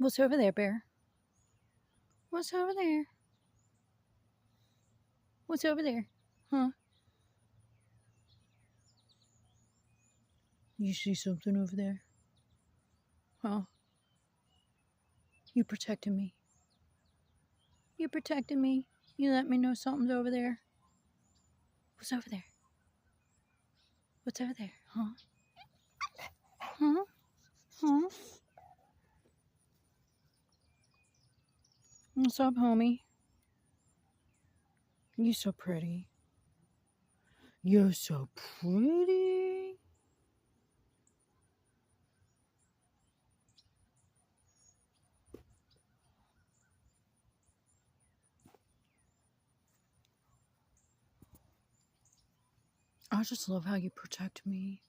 What's over there, Bear? What's over there? What's over there? Huh? You see something over there? Huh? You protecting me. You protecting me. You let me know something's over there. What's over there? What's over there? Huh? Huh? Huh? What's up, homie? You so pretty. You're so pretty. I just love how you protect me.